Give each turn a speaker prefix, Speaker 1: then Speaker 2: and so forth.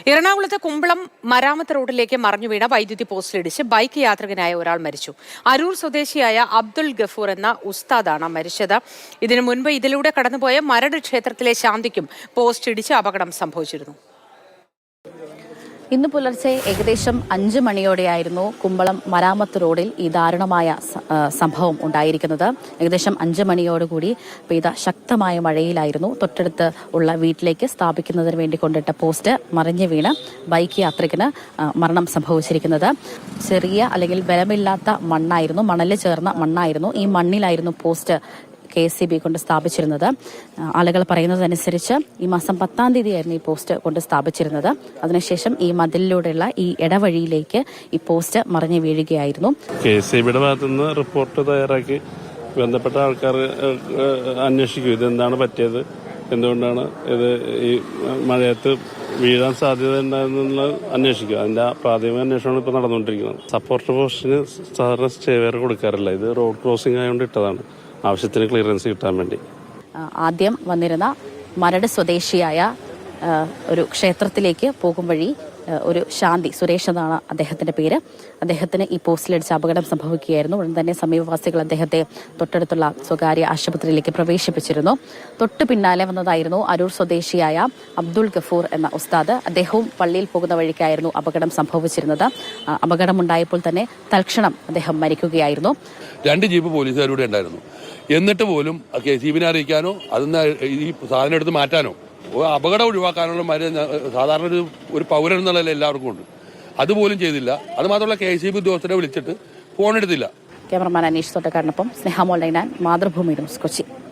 Speaker 1: എറണാകുളത്ത് കുമ്പളം മരാമത്ത് റോഡിലേക്ക് മറിഞ്ഞു വീണ വൈദ്യുതി പോസ്റ്റിലിടിച്ച് ബൈക്ക് യാത്രികനായ ഒരാൾ മരിച്ചു. അരൂർ സ്വദേശിയായ അബ്ദുൾ ഗഫൂർ എന്ന ഉസ്താദാണ് മരിച്ചത്. ഇതിനു മുൻപ് ഇതിലൂടെ കടന്നുപോയ മരട് ക്ഷേത്രത്തിലെ ശാന്തിക്കും പോസ്റ്റ് ഇടിച്ച് അപകടം സംഭവിച്ചിരുന്നു.
Speaker 2: ഇന്ന് പുലർച്ചെ ഏകദേശം 5 മണിയോടെയായിരുന്നു കുമ്പളം മരാമത്ത് റോഡിൽ ഈ ദാരുണമായ സംഭവം ഉണ്ടായിരിക്കുന്നത്. ഏകദേശം 5 മണിയോടുകൂടി പെയ്ത ശക്തമായ മഴയിലായിരുന്നു തൊട്ടടുത്ത് ഉള്ള വീട്ടിലേക്ക് സ്ഥാപിക്കുന്നതിന് വേണ്ടി കൊണ്ടിട്ട പോസ്റ്റ് മറിഞ്ഞു വീണ് ബൈക്ക് യാത്രികന് മരണം സംഭവിച്ചിരിക്കുന്നത്. ചെറിയ അല്ലെങ്കിൽ ബലമില്ലാത്ത മണ്ണായിരുന്നു, മണല് ചേർന്ന മണ്ണായിരുന്നു. ഈ മണ്ണിലായിരുന്നു പോസ്റ്റ് KSEB കൊണ്ട് സ്ഥാപിച്ചിരുന്നത്. ആളുകൾ പറയുന്നതനുസരിച്ച് ഈ മാസം 10-ാം തീയതിയായിരുന്നു ഈ പോസ്റ്റ് കൊണ്ട് സ്ഥാപിച്ചിരുന്നത്. അതിനുശേഷം ഈ മതിലിലൂടെയുള്ള ഈ ഇടവഴിയിലേക്ക് ഈ പോസ്റ്റ് മറിഞ്ഞു വീഴുകയായിരുന്നു.
Speaker 3: KSEBയുടെ ഭാഗത്തുനിന്ന് റിപ്പോർട്ട് തയ്യാറാക്കി ബന്ധപ്പെട്ട ആൾക്കാർ അന്വേഷിക്കും ഇതെന്താണ് പറ്റിയത്, എന്തുകൊണ്ടാണ് ഇത് ഈ മഴയത്ത് വീഴാൻ സാധ്യത ഉണ്ടായിരുന്നുള്ളത് അന്വേഷിക്കുക. അതിന്റെ പ്രാഥമിക അന്വേഷണമാണ് ഇപ്പോൾ നടന്നുകൊണ്ടിരിക്കുന്നത്. സപ്പോർട്ട് പോസ്റ്റിന് സാധാരണ സ്റ്റേവെയർ കൊടുക്കാറില്ല. ഇത് റോഡ് ക്രോസിംഗ് ആയതുകൊണ്ട് ഇട്ടതാണ്, ആവശ്യത്തിന് ക്ലിയറൻസ് കിട്ടാൻ വേണ്ടി.
Speaker 2: ആദ്യം വന്നിരുന്ന മരട് സ്വദേശിയായ ഒരു ക്ഷേത്രത്തിലേക്ക് പോകും വഴി ഒരു ശാന്തി, സുരേഷ് എന്നാണ് അദ്ദേഹത്തിന്റെ പേര്, അദ്ദേഹത്തിന് ഈ പോസ്റ്റിലടിച്ച് അപകടം സംഭവിക്കുകയായിരുന്നു. ഉടൻ തന്നെ സമീപവാസികൾ അദ്ദേഹത്തെ തൊട്ടടുത്തുള്ള സ്വകാര്യ ആശുപത്രിയിലേക്ക് പ്രവേശിപ്പിച്ചിരുന്നു. തൊട്ടു പിന്നാലെ വന്നതായിരുന്നു അരൂർ സ്വദേശിയായ അബ്ദുൾ ഗഫൂർ എന്ന ഉസ്താദ്. അദ്ദേഹവും പള്ളിയിൽ പോകുന്ന വഴിക്കായിരുന്നു അപകടം സംഭവിച്ചിരുന്നത്. അപകടമുണ്ടായപ്പോൾ തന്നെ തൽക്ഷണം അദ്ദേഹം മരിക്കുകയായിരുന്നു.
Speaker 4: 2 ജീപ്പ് പോലീസുകാരുടെ ഉണ്ടായിരുന്നു. എന്നിട്ട് പോലും KSEBിനെ അറിയിക്കാനോ അതിന് ഈ സാധനം എടുത്ത് മാറ്റാനോ അപകടം ഒഴിവാക്കാനുള്ള സാധാരണ ഒരു പൗരൻ എന്നുള്ള എല്ലാവർക്കും ഉണ്ട്. അതുപോലും ചെയ്തില്ല. അത് മാത്രമല്ല KSEB ഉദ്യോഗസ്ഥരെ വിളിച്ചിട്ട് ഫോൺ എടുത്തില്ല.
Speaker 2: ക്യാമറമാൻ അനീഷ് തോട്ടക്കാടിനൊപ്പം സ്നേഹമോൾ, മാതൃഭൂമി ന്യൂസ്, കൊച്ചി.